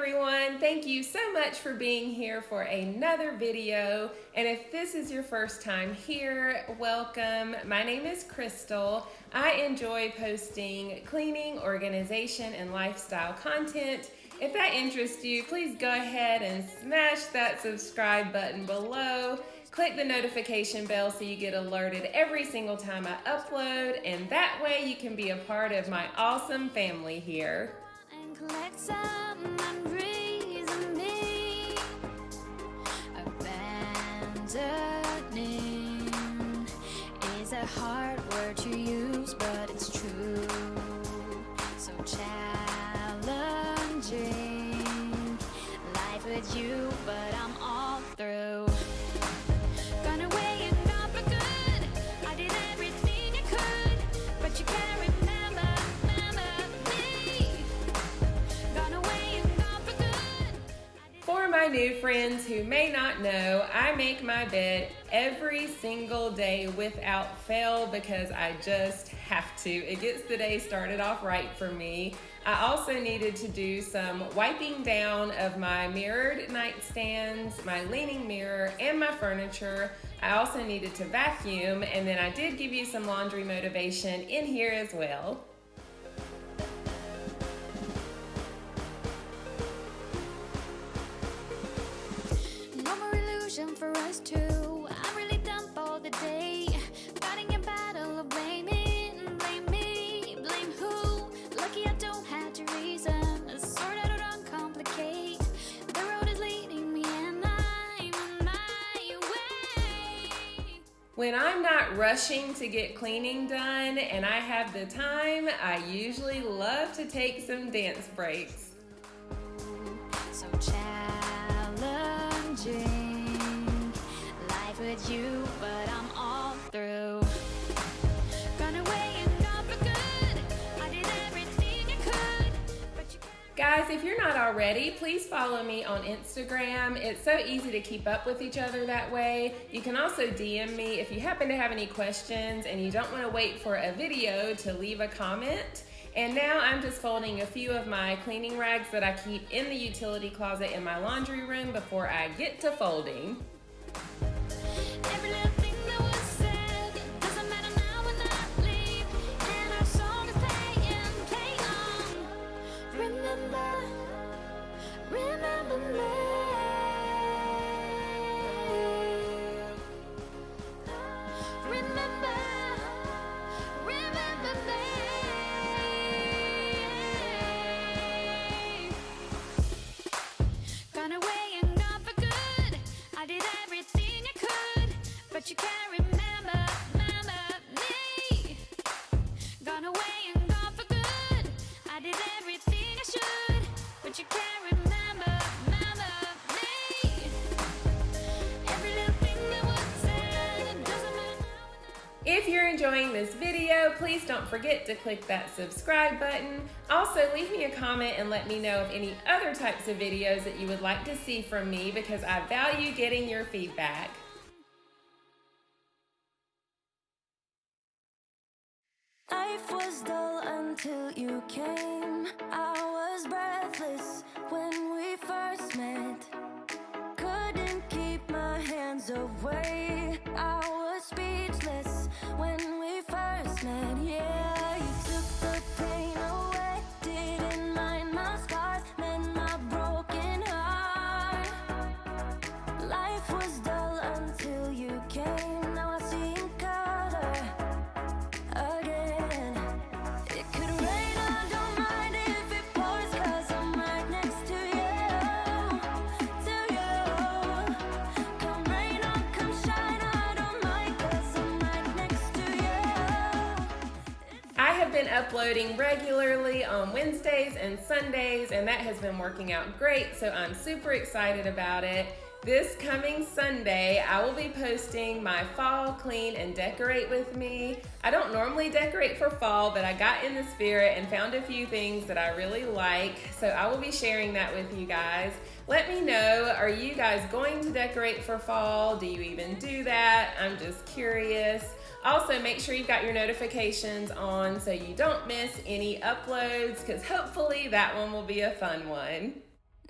everyone. Thank you so much for being here for another video. And if this is your first time here, welcome. My name is Crystal. I enjoy posting cleaning, organization, and lifestyle content. If that interests you, please go ahead and smash that subscribe button below. Click the notification bell so you get alerted every single time I upload, and that way you can be a part of my awesome family here. Collect some memories of me. Abandoning is a hard word to use, but it's true. So challenging life with you, but I'm all through. Gone away and gone for good. I did everything I could, but you can't remember. For my new friends who may not know, I make my bed every single day without fail because I just have to. It gets the day started off right for me. I also needed to do some wiping down of my mirrored nightstands, my leaning mirror, and my furniture. I also needed to vacuum, and then I did give you some laundry motivation in here as well. For us two, I'm really done for the day. Fighting a battle of blaming, blame me, blame who? Lucky I don't have to reason, sort out or uncomplicate. The road is leading me and I'm on my way. When I'm not rushing to get cleaning done and I have the time, I usually love to take some dance breaks. So challenging with you, but I'm all through. Gone away and gone for good. I did everything I could, but you can't. Guys, if you're not already, please follow me on Instagram. It's so easy to keep up with each other that way. You can also DM me if you happen to have any questions and you don't want to wait for a video to leave a comment. And now I'm just folding a few of my cleaning rags that I keep in the utility closet in my laundry room before I get to folding. Every little thing that was said doesn't matter now when I leave, and our song is playing, play on. Remember me. Remember me. Gone away and gone for good. I did everything I could, but you can't remember me. Gone away and gone for good. I did everything I should, but you can't remember me. Every little thing that was said, it doesn't matter now. If you're enjoying this video, please don't forget to click that subscribe button. Also, leave me a comment and let me know of any other types of videos that you would like to see from me because I value getting your feedback. Life was dull until you came. I was breathless when we first met. Couldn't keep my hands away. I was speechless when we first met. Yeah, you took the pain away. Didn't mind my scars, mend my broken heart. Life was dull until you came. Now I see in color again. It could rain, I don't mind if it pours, 'cause I'm right next to you, to you. Come rain or come shine, I don't mind, 'cause I'm right next to you. I have been uploading regularly on Wednesdays and Sundays, and that has been working out great, so I'm super excited about it. This coming Sunday, I will be posting my fall clean and decorate with me. I don't normally decorate for fall, but I got in the spirit and found a few things that I really like, so I will be sharing that with you guys. Let me know, are you guys going to decorate for fall? Do you even do that? I'm just curious. Also, make sure you've got your notifications on so you don't miss any uploads, because hopefully that one will be a fun one.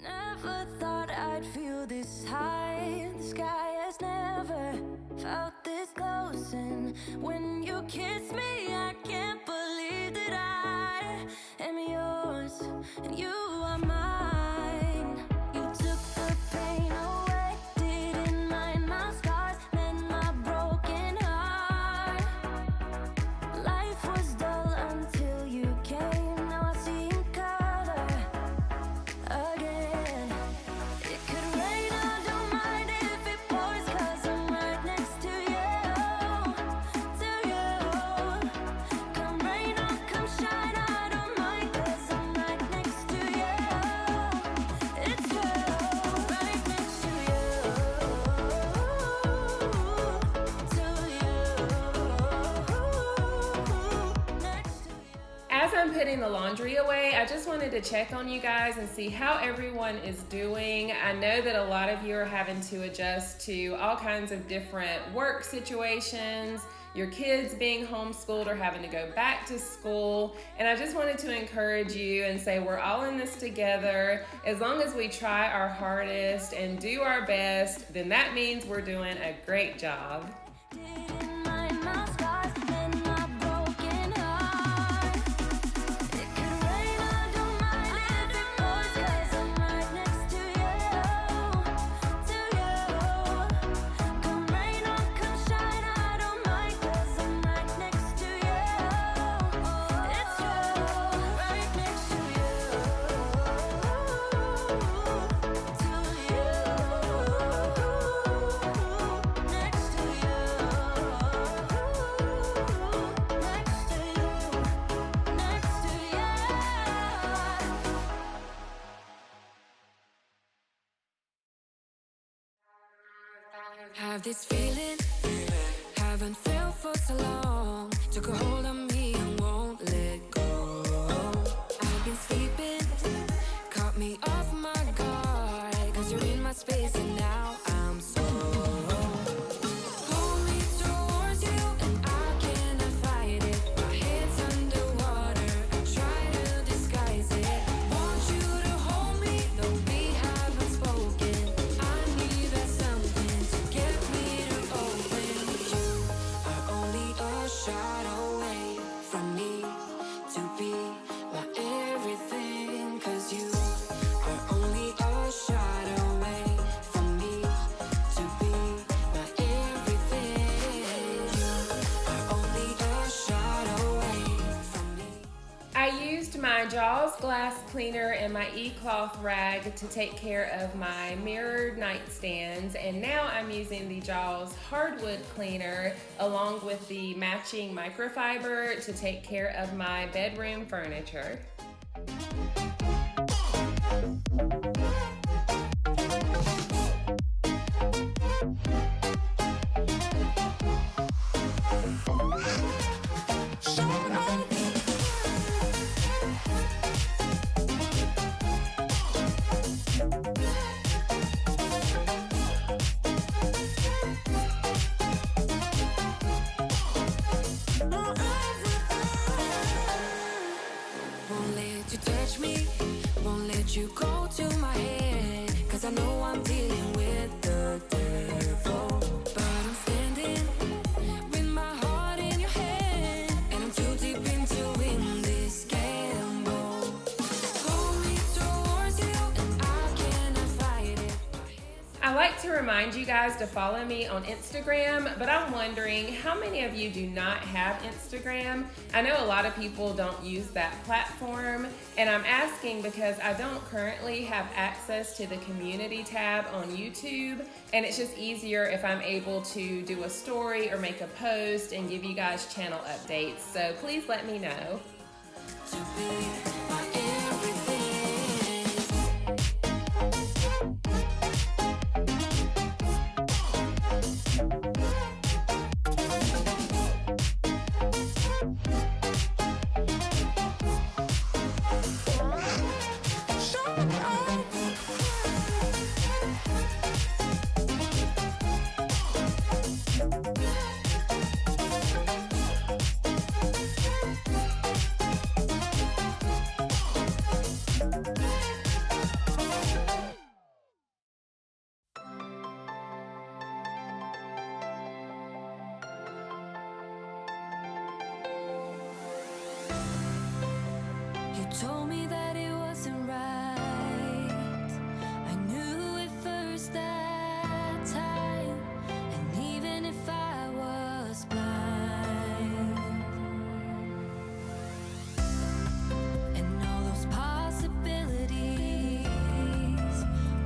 Never thought I'd feel this high. The sky has never felt this close. And when you kiss me, I can't believe that I am yours and you are mine. You took the pain away, didn't mind my scars, mend my broken heart. Life was dull until you came. Now I see in color again. It could rain, I don't mind if it pours, 'cause I'm right next to you, to you. Come rain or come shine, I don't mind, 'cause I'm right next to you. It's true, right next to you, next to you. As I'm putting the laundry away, I just wanted to check on you guys and see how everyone is doing. I know that a lot of you are having to adjust to all kinds of different work situations, your kids being homeschooled or having to go back to school. And I just wanted to encourage you and say we're all in this together. As long as we try our hardest and do our best, then that means we're doing a great job. Didn't mind my scars, mend my broken heart. It could rain, I don't mind if it pours, 'cause I'm right next to you, to you. Come rain or come shine, I don't mind, 'cause I'm right next to you. It's true, right next to you, to you, next to you, next to you, next to you. Have this feeling, haven't felt for so long. Took a hold of me and won't let go. I've been sleeping, caught me off my guard. 'Cause you're in my space and now I'm so. Hold me towards you and I cannot fight it. My head's underwater, I try to disguise it. Want you to hold me, though we haven't spoken. I need that something to get me to open. You are only a shot away from me to be my everything. 'Cause you are only a shot away from me to be my everything. You are only a shot away from me. I used my Jaws glass cleaner and my e-cloth rag to take care of my mirrored nightstands, and now I'm using the Jaws hardwood cleaner along with the matching microfiber to take care of my bedroom furniture. Won't let you touch me, won't let you go to my head. 'Cause I know I'm dealing with the devil. But I'm standing with my heart in your hand, and I'm too deep into in this gamble. Hold me towards you and I cannot fight it. I like to remind you guys to follow me on Instagram, but I'm wondering how many of you do not have Instagram? I know a lot of people don't use that platform, and I'm asking because I don't currently have access to the community tab on YouTube, and it's just easier if I'm able to do a story or make a post and give you guys channel updates. So please let me know. To be my everything. told me that it wasn't right. I knew it first that time, and even if I was blind, and all those possibilities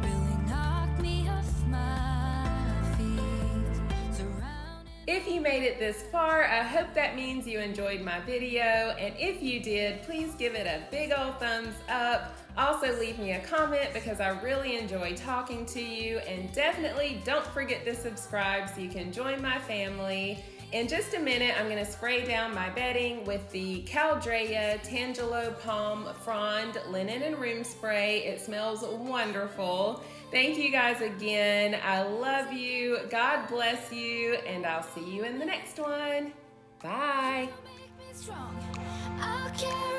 really knocked me off my feet. Surrounded. If you made it this far, I hope that means you enjoyed my video, and if you did, please give it a big old thumbs up. Also leave me a comment because I really enjoy talking to you, and definitely don't forget to subscribe so you can join my family. In just a minute, I'm gonna spray down my bedding with the Caldrea Tangelo Palm Frond Linen and Room Spray. It smells wonderful. Thank you guys again. I love you. God bless you, and I'll see you in the next one. Bye. Make me strong. I'll carry